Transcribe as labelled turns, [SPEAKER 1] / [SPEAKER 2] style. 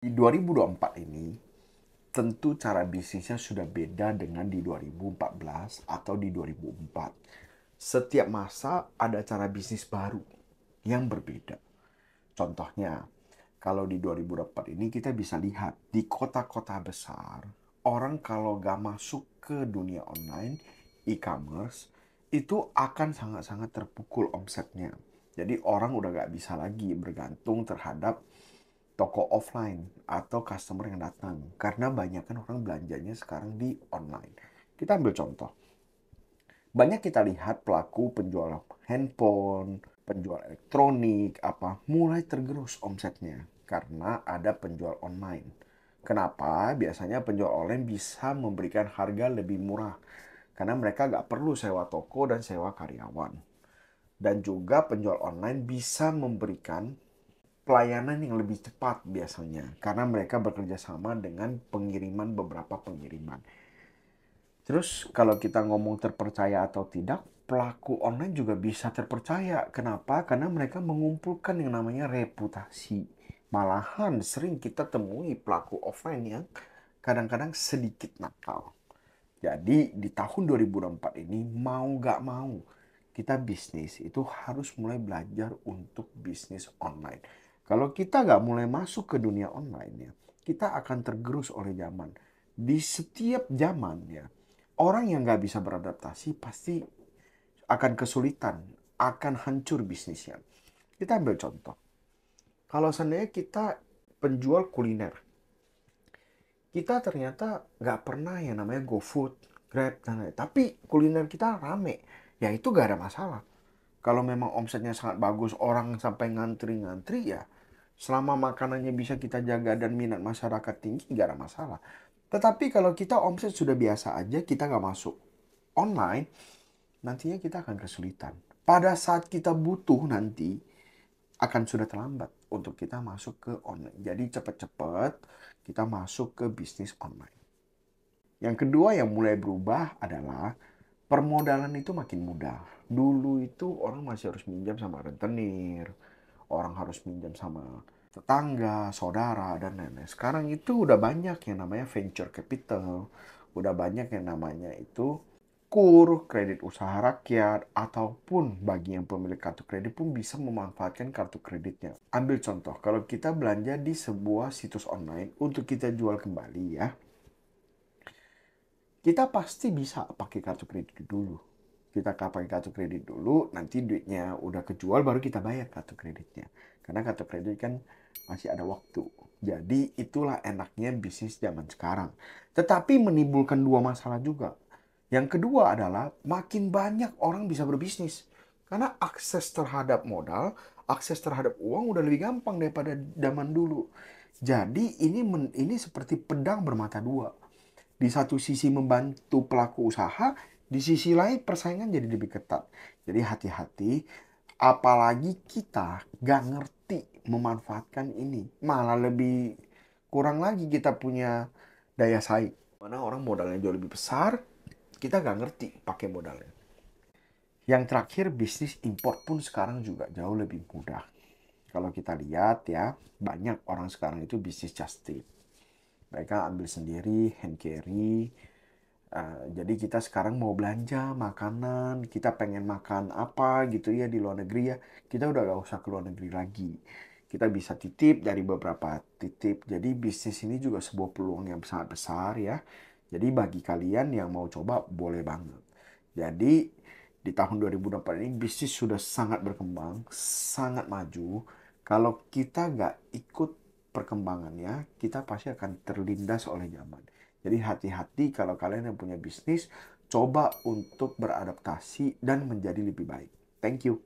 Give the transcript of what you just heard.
[SPEAKER 1] Di 2024 ini, tentu cara bisnisnya sudah beda dengan di 2014 atau di 2004. Setiap masa ada cara bisnis baru yang berbeda. Contohnya, kalau di 2024 ini kita bisa lihat di kota-kota besar, orang kalau gak masuk ke dunia online, e-commerce, itu akan sangat-sangat terpukul omsetnya. Jadi orang udah gak bisa lagi bergantung terhadap toko offline atau customer yang datang. Karena banyak kan orang belanjanya sekarang di online. Kita ambil contoh. Banyak kita lihat pelaku penjual handphone, penjual elektronik, mulai tergerus omsetnya karena ada penjual online. Kenapa? Biasanya penjual online bisa memberikan harga lebih murah karena mereka nggak perlu sewa toko dan sewa karyawan. Dan juga penjual online bisa memberikan pelayanan yang lebih cepat biasanya karena mereka bekerja sama dengan beberapa pengiriman. Terus kalau kita ngomong terpercaya atau tidak, pelaku online juga bisa terpercaya. Kenapa? Karena mereka mengumpulkan yang namanya reputasi. Malahan sering kita temui pelaku offline yang kadang-kadang sedikit nakal. Jadi di tahun 2024 ini mau gak mau kita bisnis itu harus mulai belajar untuk bisnis online. Kalau kita gak mulai masuk ke dunia online ya, kita akan tergerus oleh zaman. Di setiap zaman ya, orang yang gak bisa beradaptasi pasti akan kesulitan, akan hancur bisnisnya. Kita ambil contoh. Kalau seandainya kita penjual kuliner, kita ternyata nggak pernah yang namanya GoFood, Grab, dan lain-lain. Tapi kuliner kita rame, ya itu nggak ada masalah. Kalau memang omsetnya sangat bagus, orang sampai ngantri-ngantri ya, selama makanannya bisa kita jaga dan minat masyarakat tinggi, nggak ada masalah. Tetapi kalau kita omset sudah biasa aja, kita nggak masuk online, nantinya kita akan kesulitan. Pada saat kita butuh nanti, akan sudah terlambat untuk kita masuk ke online. Jadi cepat-cepat kita masuk ke bisnis online. Yang kedua yang mulai berubah adalah permodalan itu makin mudah. Dulu itu orang masih harus minjam sama rentenir, orang harus minjam sama tetangga, saudara, dan lain-lain. Sekarang itu udah banyak yang namanya venture capital, udah banyak yang namanya itu KUR, kredit usaha rakyat, ataupun bagi yang pemilik kartu kredit pun bisa memanfaatkan kartu kreditnya. Ambil contoh, kalau kita belanja di sebuah situs online untuk kita jual kembali ya, kita pasti bisa pakai kartu kredit dulu. Kita pakai kartu kredit dulu, nanti duitnya udah kejual baru kita bayar kartu kreditnya. Karena kartu kredit kan masih ada waktu. Jadi itulah enaknya bisnis zaman sekarang. Tetapi menimbulkan dua masalah juga. Yang kedua adalah makin banyak orang bisa berbisnis. Karena akses terhadap modal, akses terhadap uang udah lebih gampang daripada zaman dulu. Jadi ini seperti pedang bermata dua. Di satu sisi membantu pelaku usaha, di sisi lain persaingan jadi lebih ketat. Jadi hati-hati, apalagi kita gak ngerti memanfaatkan ini. Malah lebih kurang lagi kita punya daya saing. Mana orang modalnya jauh lebih besar, kita gak ngerti pakai modalnya. Yang terakhir, bisnis import pun sekarang juga jauh lebih mudah. Kalau kita lihat ya, banyak orang sekarang itu bisnis just tip. Mereka ambil sendiri, hand carry. Jadi kita sekarang mau belanja makanan, kita pengen makan apa gitu ya di luar negeri ya, kita udah gak usah ke luar negeri lagi. Kita bisa titip dari beberapa titip. Jadi bisnis ini juga sebuah peluang yang sangat besar ya. Jadi bagi kalian yang mau coba boleh banget. Jadi di tahun 2024 ini bisnis sudah sangat berkembang, sangat maju. Kalau kita gak ikut perkembangannya, kita pasti akan terlindas oleh zaman. Jadi hati-hati kalau kalian yang punya bisnis, coba untuk beradaptasi dan menjadi lebih baik. Thank you.